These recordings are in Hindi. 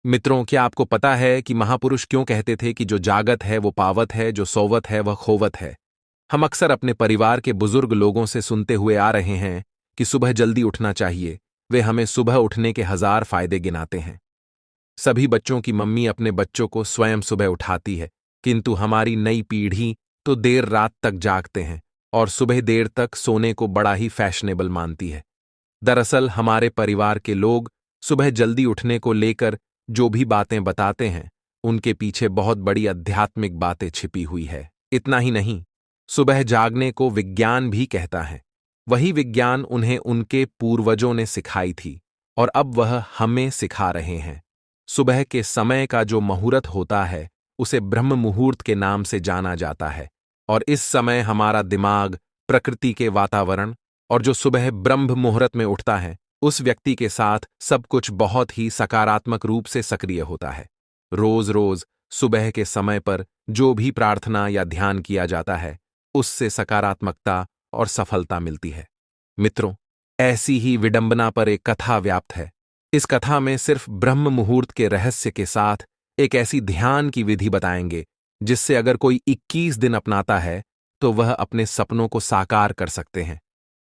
मित्रों, क्या आपको पता है कि महापुरुष क्यों कहते थे कि जो जागत है वो पावत है, जो सोवत है वह खोवत है? हम अक्सर अपने परिवार के बुजुर्ग लोगों से सुनते हुए आ रहे हैं कि सुबह जल्दी उठना चाहिए। वे हमें सुबह उठने के हजार फायदे गिनाते हैं। सभी बच्चों की मम्मी अपने बच्चों को स्वयं सुबह उठाती है, किंतु हमारी नई पीढ़ी तो देर रात तक जागते हैं और सुबह देर तक सोने को बड़ा ही फैशनेबल मानती है। दरअसल हमारे परिवार के लोग सुबह जल्दी उठने को लेकर जो भी बातें बताते हैं, उनके पीछे बहुत बड़ी आध्यात्मिक बातें छिपी हुई है। इतना ही नहीं, सुबह जागने को विज्ञान भी कहता है। वही विज्ञान उन्हें उनके पूर्वजों ने सिखाई थी और अब वह हमें सिखा रहे हैं। सुबह के समय का जो मुहूर्त होता है, उसे ब्रह्म मुहूर्त के नाम से जाना जाता है और इस समय हमारा दिमाग, प्रकृति के वातावरण और जो सुबह ब्रह्म मुहूर्त में उठता है, उस व्यक्ति के साथ सब कुछ बहुत ही सकारात्मक रूप से सक्रिय होता है। रोज रोज सुबह के समय पर जो भी प्रार्थना या ध्यान किया जाता है, उससे सकारात्मकता और सफलता मिलती है। मित्रों, ऐसी ही विडंबना पर एक कथा व्याप्त है। इस कथा में सिर्फ ब्रह्म मुहूर्त के रहस्य के साथ एक ऐसी ध्यान की विधि बताएंगे जिससे अगर कोई 21 दिन अपनाता है तो वह अपने सपनों को साकार कर सकते हैं।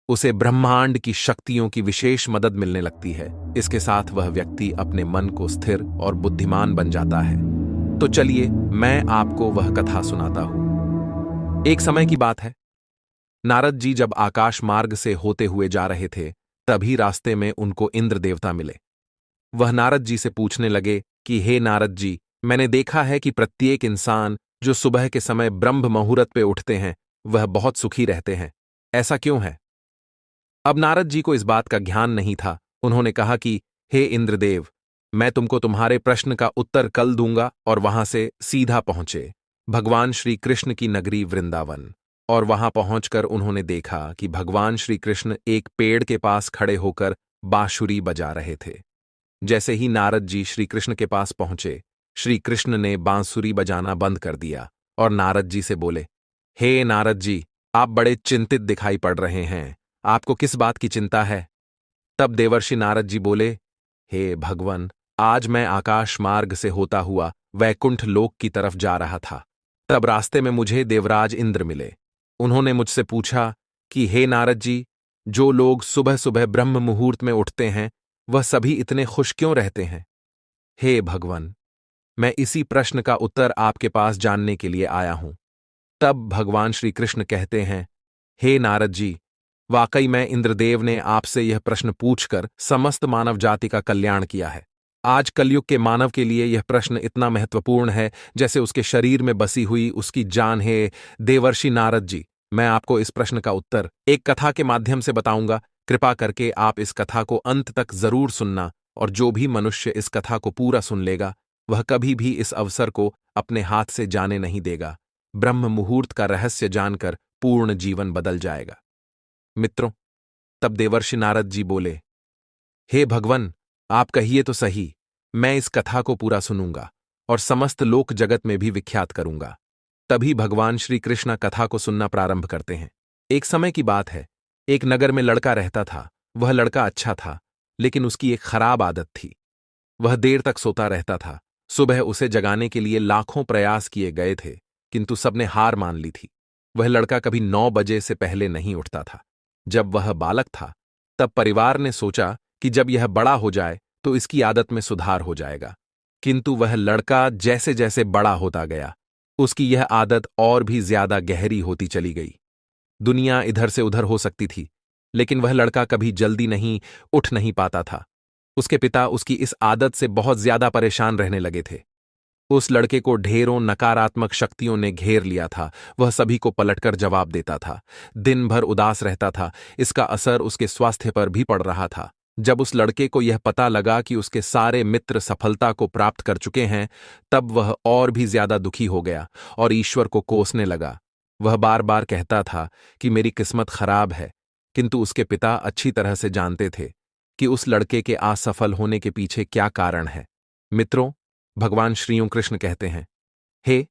उसे ब्रह्मांड की शक्तियों की विशेष मदद मिलने लगती है। इसके साथ वह व्यक्ति अपने मन को स्थिर और बुद्धिमान बन जाता है। तो चलिए मैं आपको वह कथा सुनाता हूं। एक समय की बात है। नारद जी जब आकाश मार्ग से होते हुए जा रहे थे, तभी रास्ते में उनको इंद्र देवता मिले। वह नारद जी से पूछने लगे कि हे नारद जी, मैंने देखा है कि प्रत्येक इंसान जो सुबह के समय ब्रह्म मुहूर्त पे उठते हैं, वह बहुत सुखी रहते हैं। ऐसा क्यों है? अब नारद जी को इस बात का ज्ञान नहीं था। उन्होंने कहा कि हे इंद्रदेव, मैं तुमको तुम्हारे प्रश्न का उत्तर कल दूंगा। और वहां से सीधा पहुंचे भगवान श्री कृष्ण की नगरी वृंदावन। और वहां पहुंचकर उन्होंने देखा कि भगवान श्री कृष्ण एक पेड़ के पास खड़े होकर बांसुरी बजा रहे थे। जैसे ही नारद जी श्री कृष्ण के पास पहुंचे, श्री कृष्ण ने बांसुरी बजाना बंद कर दिया और नारद जी से बोले, हे नारद जी, आप बड़े चिंतित दिखाई पड़ रहे हैं। आपको किस बात की चिंता है? तब देवर्षि नारद जी बोले, हे भगवन, आज मैं आकाश मार्ग से होता हुआ वैकुंठ लोक की तरफ जा रहा था। तब रास्ते में मुझे देवराज इंद्र मिले। उन्होंने मुझसे पूछा कि हे नारद जी, जो लोग सुबह सुबह ब्रह्म मुहूर्त में उठते हैं, वह सभी इतने खुश क्यों रहते हैं? हे भगवन, मैं इसी प्रश्न का उत्तर आपके पास जानने के लिए आया हूं। तब भगवान श्री कृष्ण कहते हैं, हे नारद जी, वाकई मैं इंद्रदेव ने आपसे यह प्रश्न पूछकर समस्त मानव जाति का कल्याण किया है। आज कलयुग के मानव के लिए यह प्रश्न इतना महत्वपूर्ण है जैसे उसके शरीर में बसी हुई उसकी जान है। देवर्षि नारद जी, मैं आपको इस प्रश्न का उत्तर एक कथा के माध्यम से बताऊंगा। कृपा करके आप इस कथा को अंत तक जरूर सुनना, और जो भी मनुष्य इस कथा को पूरा सुन लेगा, वह कभी भी इस अवसर को अपने हाथ से जाने नहीं देगा। ब्रह्म मुहूर्त का रहस्य जानकर पूर्ण जीवन बदल जाएगा। मित्रों, तब देवर्षि नारद जी बोले, हे भगवन, आप कहिए तो सही, मैं इस कथा को पूरा सुनूंगा और समस्त लोक जगत में भी विख्यात करूंगा। तभी भगवान श्री कृष्ण कथा को सुनना प्रारंभ करते हैं। एक समय की बात है। एक नगर में लड़का रहता था। वह लड़का अच्छा था, लेकिन उसकी एक खराब आदत थी। वह देर तक सोता रहता था। सुबह उसे जगाने के लिए लाखों प्रयास किए गए थे, किंतु सबने हार मान ली थी। वह लड़का कभी 9 बजे से पहले नहीं उठता था। जब वह बालक था, तब परिवार ने सोचा कि जब यह बड़ा हो जाए तो इसकी आदत में सुधार हो जाएगा। किंतु वह लड़का जैसे जैसे बड़ा होता गया, उसकी यह आदत और भी ज्यादा गहरी होती चली गई। दुनिया इधर से उधर हो सकती थी, लेकिन वह लड़का कभी जल्दी नहीं उठ नहीं पाता था। उसके पिता उसकी इस आदत से बहुत ज्यादा परेशान रहने लगे थे। उस लड़के को ढेरों नकारात्मक शक्तियों ने घेर लिया था। वह सभी को पलटकर जवाब देता था, दिन भर उदास रहता था। इसका असर उसके स्वास्थ्य पर भी पड़ रहा था। जब उस लड़के को यह पता लगा कि उसके सारे मित्र सफलता को प्राप्त कर चुके हैं, तब वह और भी ज्यादा दुखी हो गया और ईश्वर को कोसने लगा। वह बार बार कहता था कि मेरी किस्मत खराब है, किंतु उसके पिता अच्छी तरह से जानते थे कि उस लड़के के असफल होने के पीछे क्या कारण है। मित्रों, भगवान श्रीयों कृष्ण कहते हैं, हे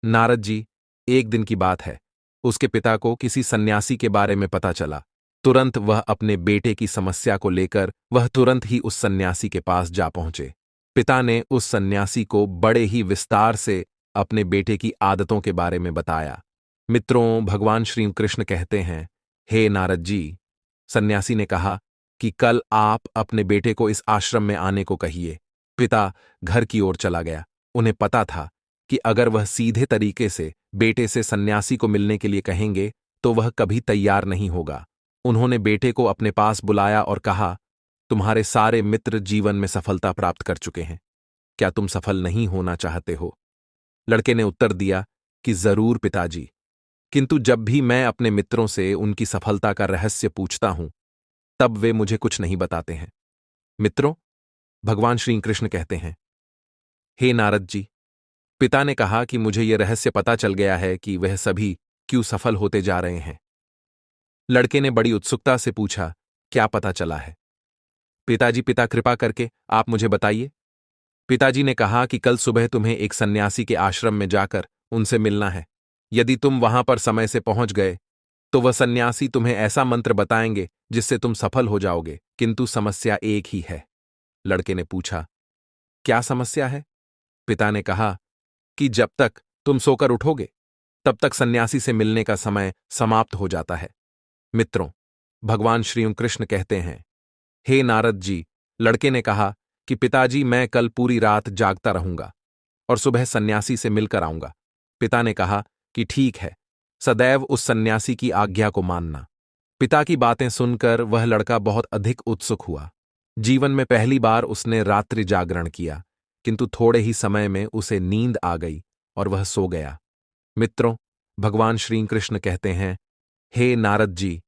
नारद जी, एक दिन की बात है। उसके पिता को किसी सन्यासी के बारे में पता चला। तुरंत वह अपने बेटे की समस्या को लेकर वह तुरंत ही उस सन्यासी के पास जा पहुंचे। पिता ने उस सन्यासी को बड़े ही विस्तार से अपने बेटे की आदतों के बारे में बताया। मित्रों, भगवान श्री कृष्ण कहते हैं, हे नारद जी, सन्यासी ने कहा कि कल आप अपने बेटे को इस आश्रम में आने को कहिए। पिता घर की ओर चला गया। उन्हें पता था कि अगर वह सीधे तरीके से बेटे से सन्यासी को मिलने के लिए कहेंगे तो वह कभी तैयार नहीं होगा। उन्होंने बेटे को अपने पास बुलाया और कहा, तुम्हारे सारे मित्र जीवन में सफलता प्राप्त कर चुके हैं, क्या तुम सफल नहीं होना चाहते हो? लड़के ने उत्तर दिया कि जरूर पिताजी, किंतु जब भी मैं अपने मित्रों से उनकी सफलता का रहस्य पूछता हूं तब वे मुझे कुछ नहीं बताते हैं। मित्रों, भगवान श्री कृष्ण कहते हैं, हे नारद जी, पिता ने कहा कि मुझे यह रहस्य पता चल गया है कि वह सभी क्यों सफल होते जा रहे हैं। लड़के ने बड़ी उत्सुकता से पूछा, क्या पता चला है? पिताजी, पिता कृपा करके आप मुझे बताइए। पिताजी ने कहा कि कल सुबह तुम्हें एक सन्यासी के आश्रम में जाकर उनसे मिलना है। यदि तुम वहां पर समय से पहुंच गए तो वह सन्यासी तुम्हें ऐसा मंत्र बताएंगे जिससे तुम सफल हो जाओगे, किंतु समस्या एक ही है। लड़के ने पूछा, क्या समस्या है? पिता ने कहा कि जब तक तुम सोकर उठोगे तब तक सन्यासी से मिलने का समय समाप्त हो जाता है। मित्रों, भगवान श्री कृष्ण कहते हैं, हे नारद जी, लड़के ने कहा कि पिताजी, मैं कल पूरी रात जागता रहूंगा और सुबह सन्यासी से मिलकर आऊंगा। पिता ने कहा कि ठीक है, सदैव उस सन्यासी की आज्ञा को मानना। पिता की बातें सुनकर वह लड़का बहुत अधिक उत्सुक हुआ। जीवन में पहली बार उसने रात्रि जागरण किया, किंतु थोड़े ही समय में उसे नींद आ गई और वह सो गया। मित्रों, भगवान श्री कृष्ण कहते हैं, हे नारद जी,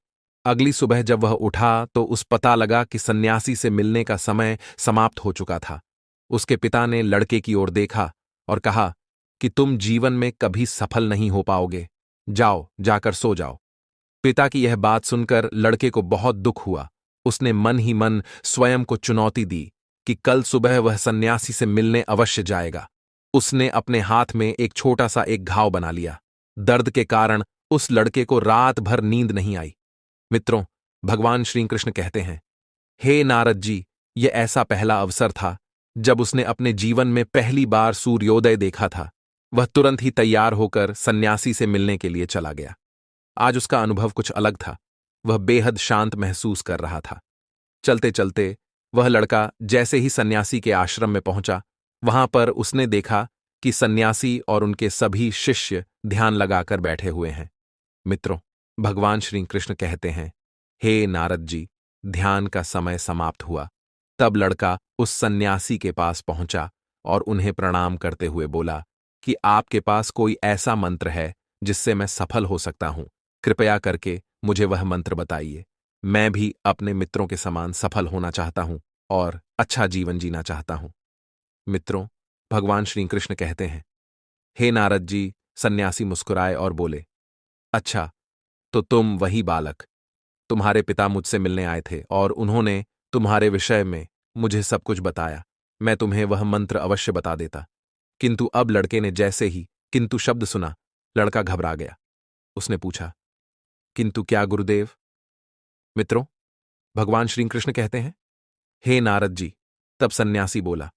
अगली सुबह जब वह उठा तो उस पता लगा कि सन्यासी से मिलने का समय समाप्त हो चुका था। उसके पिता ने लड़के की ओर देखा और कहा कि तुम जीवन में कभी सफल नहीं हो पाओगे, जाओ, जाकर सो जाओ। पिता की यह बात सुनकर लड़के को बहुत दुख हुआ। उसने मन ही मन स्वयं को चुनौती दी कि कल सुबह वह सन्यासी से मिलने अवश्य जाएगा। उसने अपने हाथ में एक छोटा सा एक घाव बना लिया। दर्द के कारण उस लड़के को रात भर नींद नहीं आई। मित्रों, भगवान श्री कृष्ण कहते हैं, हे नारद जी, यह ऐसा पहला अवसर था जब उसने अपने जीवन में पहली बार सूर्योदय देखा था। वह तुरंत ही तैयार होकर सन्यासी से मिलने के लिए चला गया। आज उसका अनुभव कुछ अलग था। वह बेहद शांत महसूस कर रहा था। चलते चलते वह लड़का जैसे ही सन्यासी के आश्रम में पहुंचा, वहां पर उसने देखा कि सन्यासी और उनके सभी शिष्य ध्यान लगाकर बैठे हुए हैं। मित्रों, भगवान श्री कृष्ण कहते हैं, हे नारद जी, ध्यान का समय समाप्त हुआ। तब लड़का उस सन्यासी के पास पहुंचा और उन्हें प्रणाम करते हुए बोला कि आपके पास कोई ऐसा मंत्र है जिससे मैं सफल हो सकता हूं? कृपया करके मुझे वह मंत्र बताइए। मैं भी अपने मित्रों के समान सफल होना चाहता हूं और अच्छा जीवन जीना चाहता हूं। मित्रों, भगवान श्री कृष्ण कहते हैं, हे नारद जी, सन्यासी मुस्कुराए और बोले, अच्छा, तो तुम वही बालक, तुम्हारे पिता मुझसे मिलने आए थे और उन्होंने तुम्हारे विषय में मुझे सब कुछ बताया। मैं तुम्हें वह मंत्र अवश्य बता देता। किंतु अब लड़के ने जैसे ही किंतु शब्द सुना, लड़का घबरा गया। उसने पूछा, किंतु क्या गुरुदेव? मित्रों, भगवान श्री कृष्ण कहते हैं, हे नारद जी, तब सन्यासी बोला,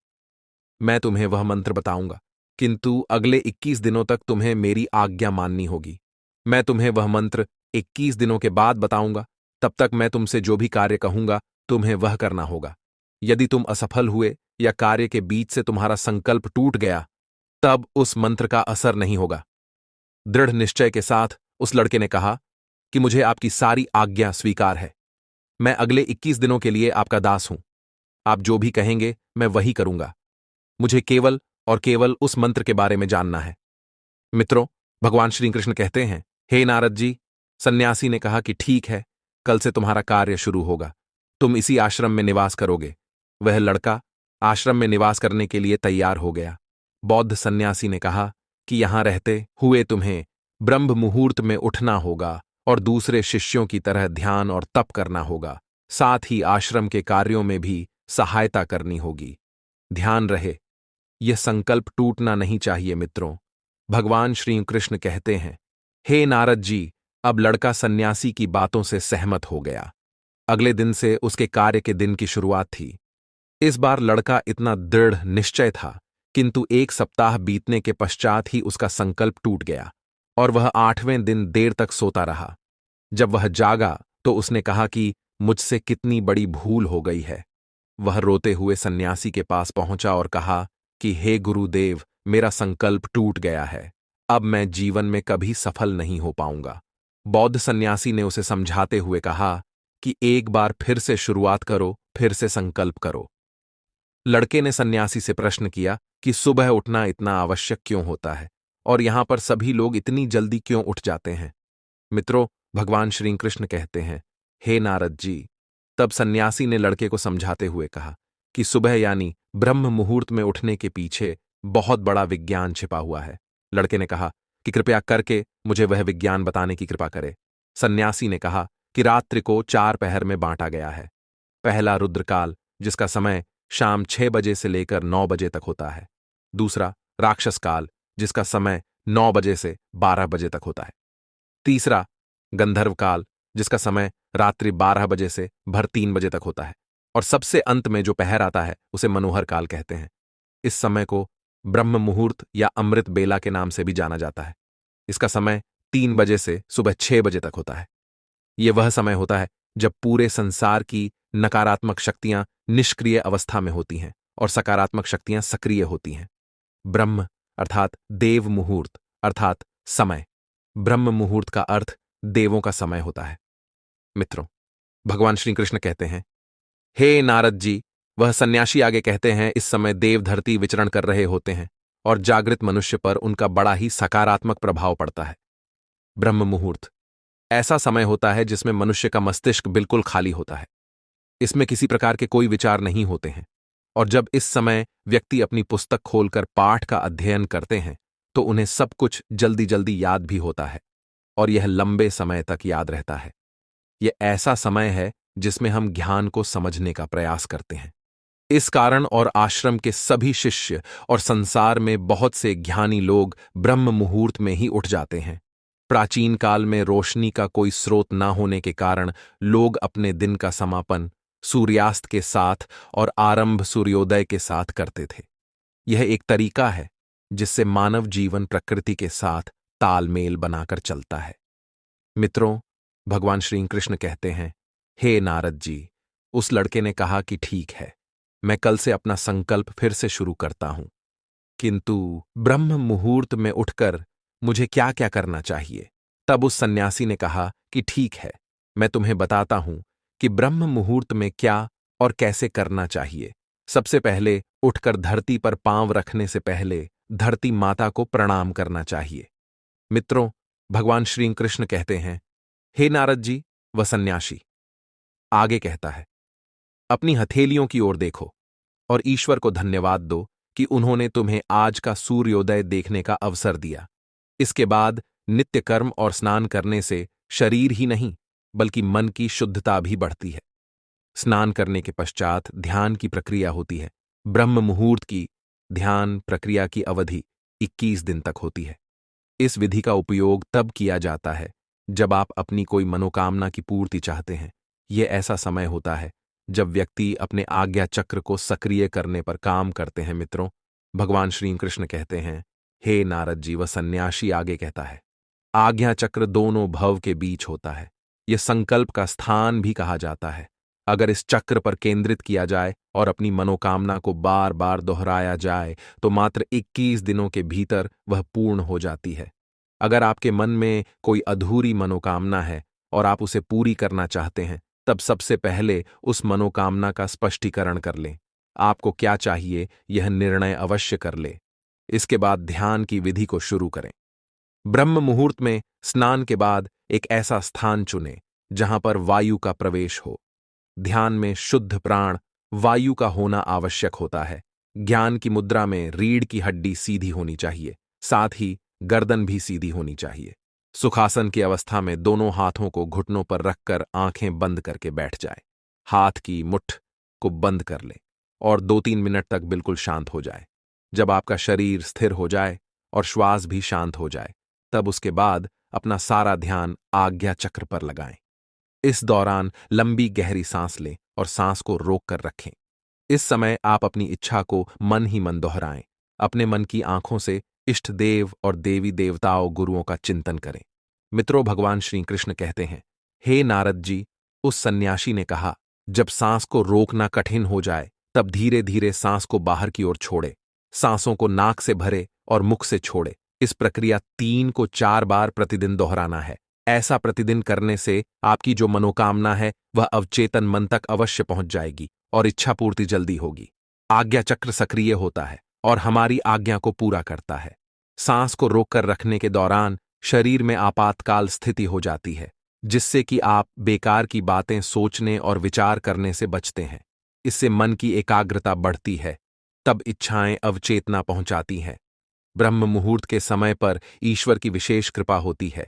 मैं तुम्हें वह मंत्र बताऊंगा, किंतु अगले 21 दिनों तक तुम्हें मेरी आज्ञा माननी होगी। मैं तुम्हें वह मंत्र 21 दिनों के बाद बताऊंगा। तब तक मैं तुमसे जो भी कार्य कहूंगा तुम्हें वह करना होगा। यदि तुम असफल हुए या कार्य के बीच से तुम्हारा संकल्प टूट गया तब उस मंत्र का असर नहीं होगा। दृढ़ निश्चय के साथ उस लड़के ने कहा कि मुझे आपकी सारी आज्ञा स्वीकार है। मैं अगले 21 दिनों के लिए आपका दास हूं। आप जो भी कहेंगे मैं वही करूंगा। मुझे केवल और केवल उस मंत्र के बारे में जानना है। मित्रों, भगवान श्री कृष्ण कहते हैं, हे नारद जी, सन्यासी ने कहा कि ठीक है, कल से तुम्हारा कार्य शुरू होगा। तुम इसी आश्रम में निवास करोगे। वह लड़का आश्रम में निवास करने के लिए तैयार हो गया। बौद्ध सन्यासी ने कहा कि यहां रहते हुए तुम्हें ब्रह्म मुहूर्त में उठना होगा और दूसरे शिष्यों की तरह ध्यान और तप करना होगा। साथ ही आश्रम के कार्यों में भी सहायता करनी होगी। ध्यान रहे, यह संकल्प टूटना नहीं चाहिए। मित्रों, भगवान श्री कृष्ण कहते हैं, हे नारद जी, अब लड़का सन्यासी की बातों से सहमत हो गया। अगले दिन से उसके कार्य के दिन की शुरुआत थी। इस बार लड़का इतना दृढ़ निश्चय था, किंतु 1 सप्ताह बीतने के पश्चात ही उसका संकल्प टूट गया और वह 8वें दिन देर तक सोता रहा। जब वह जागा तो उसने कहा कि मुझसे कितनी बड़ी भूल हो गई है। वह रोते हुए सन्यासी के पास पहुंचा और कहा कि हे गुरुदेव, मेरा संकल्प टूट गया है। अब मैं जीवन में कभी सफल नहीं हो पाऊंगा। बौद्ध सन्यासी ने उसे समझाते हुए कहा कि एक बार फिर से शुरुआत करो, फिर से संकल्प करो। लड़के ने सन्यासी से प्रश्न किया कि सुबह उठना इतना आवश्यक क्यों होता है और यहां पर सभी लोग इतनी जल्दी क्यों उठ जाते हैं। मित्रों, भगवान श्री कृष्ण कहते हैं, हे नारद जी। तब सन्यासी ने लड़के को समझाते हुए कहा कि सुबह यानी ब्रह्म मुहूर्त में उठने के पीछे बहुत बड़ा विज्ञान छिपा हुआ है। लड़के ने कहा कि कृपया करके मुझे वह विज्ञान बताने की कृपा करे। सन्यासी ने कहा कि रात्रि को 4 पहर में बांटा गया है। पहला रुद्रकाल, जिसका समय शाम 6 बजे से लेकर 9 बजे तक होता है। दूसरा राक्षस काल, जिसका समय 9 बजे से 12 बजे तक होता है। तीसरा गंधर्व काल, जिसका समय रात्रि 12 बजे से भर 3 बजे तक होता है। और सबसे अंत में जो पहर आता है उसे मनोहर काल कहते हैं। इस समय को ब्रह्म मुहूर्त या अमृत बेला के नाम से भी जाना जाता है। इसका समय 3 बजे से सुबह 6 बजे तक होता है। यह वह समय होता है जब पूरे संसार की नकारात्मक शक्तियां निष्क्रिय अवस्था में होती हैं और सकारात्मक शक्तियां सक्रिय होती हैं। ब्रह्म अर्थात देव मुहूर्त अर्थात समय। ब्रह्म मुहूर्त का अर्थ देवों का समय होता है। मित्रों, भगवान श्री कृष्ण कहते हैं, हे नारद जी। वह सन्यासी आगे कहते हैं, इस समय देव धरती विचरण कर रहे होते हैं और जागृत मनुष्य पर उनका बड़ा ही सकारात्मक प्रभाव पड़ता है। ब्रह्म मुहूर्त ऐसा समय होता है जिसमें मनुष्य का मस्तिष्क बिल्कुल खाली होता है। इसमें किसी प्रकार के कोई विचार नहीं होते हैं और जब इस समय व्यक्ति अपनी पुस्तक खोलकर पाठ का अध्ययन करते हैं तो उन्हें सब कुछ जल्दी जल्दी याद भी होता है और यह लंबे समय तक याद रहता है। यह ऐसा समय है जिसमें हम ज्ञान को समझने का प्रयास करते हैं। इस कारण और आश्रम के सभी शिष्य और संसार में बहुत से ज्ञानी लोग ब्रह्म मुहूर्त में ही उठ जाते हैं। प्राचीन काल में रोशनी का कोई स्रोत न होने के कारण लोग अपने दिन का समापन सूर्यास्त के साथ और आरंभ सूर्योदय के साथ करते थे। यह एक तरीका है जिससे मानव जीवन प्रकृति के साथ तालमेल बनाकर चलता है। मित्रों, भगवान श्री कृष्ण कहते हैं, हे नारद जी। उस लड़के ने कहा कि ठीक है, मैं कल से अपना संकल्प फिर से शुरू करता हूं, किंतु ब्रह्म मुहूर्त में उठकर मुझे क्या क्या करना चाहिए। तब उस सन्यासी ने कहा कि ठीक है, मैं तुम्हें बताता हूं कि ब्रह्म मुहूर्त में क्या और कैसे करना चाहिए। सबसे पहले उठकर धरती पर पांव रखने से पहले धरती माता को प्रणाम करना चाहिए। मित्रों, भगवान श्री कृष्ण कहते हैं, हे नारद जी। वह सन्यासी आगे कहता है, अपनी हथेलियों की ओर देखो और ईश्वर को धन्यवाद दो कि उन्होंने तुम्हें आज का सूर्योदय देखने का अवसर दिया। इसके बाद नित्य कर्म और स्नान करने से शरीर ही नहीं बल्कि मन की शुद्धता भी बढ़ती है। स्नान करने के पश्चात ध्यान की प्रक्रिया होती है। ब्रह्म मुहूर्त की ध्यान प्रक्रिया की अवधि 21 दिन तक होती है। इस विधि का उपयोग तब किया जाता है जब आप अपनी कोई मनोकामना की पूर्ति चाहते हैं। यह ऐसा समय होता है जब व्यक्ति अपने आज्ञा चक्र को सक्रिय करने पर काम करते हैं। मित्रों, भगवान श्री कृष्ण कहते हैं, हे नारद जी। वह सन्यासी आगे कहता है, आज्ञा चक्र दोनों भव के बीच होता है। यह संकल्प का स्थान भी कहा जाता है। अगर इस चक्र पर केंद्रित किया जाए और अपनी मनोकामना को बार बार दोहराया जाए तो मात्र 21 दिनों के भीतर वह पूर्ण हो जाती है। अगर आपके मन में कोई अधूरी मनोकामना है और आप उसे पूरी करना चाहते हैं, तब सबसे पहले उस मनोकामना का स्पष्टीकरण कर लें। आपको क्या चाहिए यह निर्णय अवश्य कर ले। इसके बाद ध्यान की विधि को शुरू करें। ब्रह्म मुहूर्त में स्नान के बाद एक ऐसा स्थान चुनें जहां पर वायु का प्रवेश हो। ध्यान में शुद्ध प्राण वायु का होना आवश्यक होता है। ज्ञान की मुद्रा में रीढ़ की हड्डी सीधी होनी चाहिए, साथ ही गर्दन भी सीधी होनी चाहिए। सुखासन की अवस्था में दोनों हाथों को घुटनों पर रखकर आंखें बंद करके बैठ जाए। हाथ की मुट्ठ को बंद कर लें और 2-3 मिनट तक बिल्कुल शांत हो जाए। जब आपका शरीर स्थिर हो जाए और श्वास भी शांत हो जाए, तब उसके बाद अपना सारा ध्यान आज्ञा चक्र पर लगाएं। इस दौरान लंबी गहरी सांस लें और सांस को रोक कर रखें। इस समय आप अपनी इच्छा को मन ही मन दोहराएं। अपने मन की आंखों से इष्ट देव और देवी देवताओं गुरुओं का चिंतन करें। मित्रों, भगवान श्री कृष्ण कहते हैं, हे नारद जी, उस सन्यासी ने कहा, जब सांस को रोकना कठिन हो जाए तब धीरे धीरे सांस को बाहर की ओर छोड़े। सांसों को नाक से भरे और मुख से छोड़े। इस प्रक्रिया 3 को 4 बार प्रतिदिन दोहराना है। ऐसा प्रतिदिन करने से आपकी जो मनोकामना है वह अवचेतन मन तक अवश्य पहुंच जाएगी और इच्छा पूर्ति जल्दी होगी। आज्ञा चक्र सक्रिय होता है और हमारी आज्ञा को पूरा करता है। सांस को रोककर रखने के दौरान शरीर में आपातकाल स्थिति हो जाती है, जिससे कि आप बेकार की बातें सोचने और विचार करने से बचते हैं। इससे मन की एकाग्रता बढ़ती है, तब इच्छाएं अवचेतना पहुंचाती हैं। ब्रह्म मुहूर्त के समय पर ईश्वर की विशेष कृपा होती है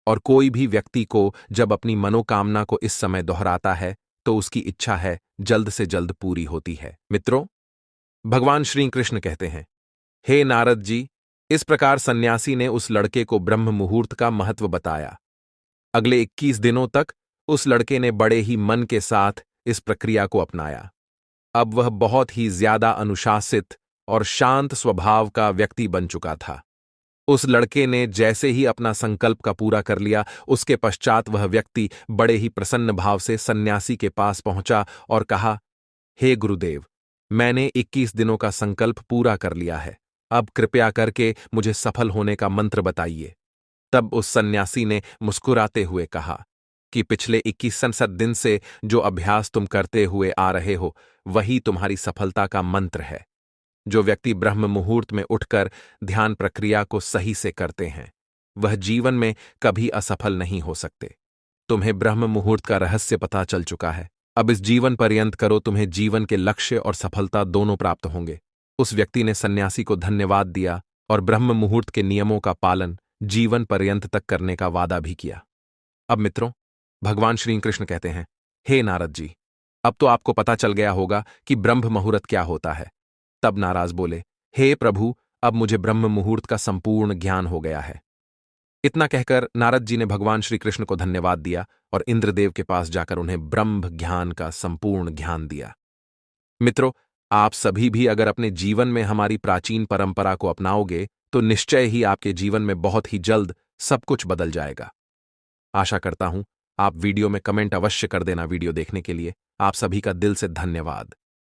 और कोई भी व्यक्ति को जब अपनी मनोकामना को इस समय दोहराता है तो उसकी इच्छा है जल्द से जल्द पूरी होती है। मित्रों, भगवान श्री कृष्ण कहते हैं, हे नारद जी, इस प्रकार सन्यासी ने उस लड़के को ब्रह्म मुहूर्त का महत्व बताया। अगले 21 दिनों तक उस लड़के ने बड़े ही मन के साथ इस प्रक्रिया को अपनाया। अब वह बहुत ही ज्यादा अनुशासित और शांत स्वभाव का व्यक्ति बन चुका था। उस लड़के ने जैसे ही अपना संकल्प का पूरा कर लिया, उसके पश्चात वह व्यक्ति बड़े ही प्रसन्न भाव से सन्यासी के पास पहुंचा और कहा, हे गुरुदेव, मैंने 21 दिनों का संकल्प पूरा कर लिया है। अब कृपया करके मुझे सफल होने का मंत्र बताइए। तब उस सन्यासी ने मुस्कुराते हुए कहा कि पिछले 21 दिन से जो अभ्यास तुम करते हुए आ रहे हो, वही तुम्हारी सफलता का मंत्र है। जो व्यक्ति ब्रह्म मुहूर्त में उठकर ध्यान प्रक्रिया को सही से करते हैं, वह जीवन में कभी असफल नहीं हो सकते। तुम्हें ब्रह्म मुहूर्त का रहस्य पता चल चुका है। अब इस जीवन पर्यंत करो, तुम्हें जीवन के लक्ष्य और सफलता दोनों प्राप्त होंगे। उस व्यक्ति ने सन्यासी को धन्यवाद दिया और ब्रह्म मुहूर्त के नियमों का पालन जीवन पर्यंत तक करने का वादा भी किया। अब मित्रों, भगवान श्री कृष्ण कहते हैं, हे नारद जी, अब तो आपको पता चल गया होगा कि ब्रह्म मुहूर्त क्या होता है। तब नाराज बोले, हे प्रभु, अब मुझे ब्रह्म मुहूर्त का संपूर्ण ज्ञान हो गया है। इतना कहकर नारद जी ने भगवान श्री कृष्ण को धन्यवाद दिया और इंद्रदेव के पास जाकर उन्हें ब्रह्म ज्ञान का संपूर्ण ज्ञान दिया। मित्रों, आप सभी भी अगर अपने जीवन में हमारी प्राचीन परंपरा को अपनाओगे तो निश्चय ही आपके जीवन में बहुत ही जल्द सब कुछ बदल जाएगा। आशा करता हूं आप वीडियो में कमेंट अवश्य कर देना। वीडियो देखने के लिए आप सभी का दिल से धन्यवाद।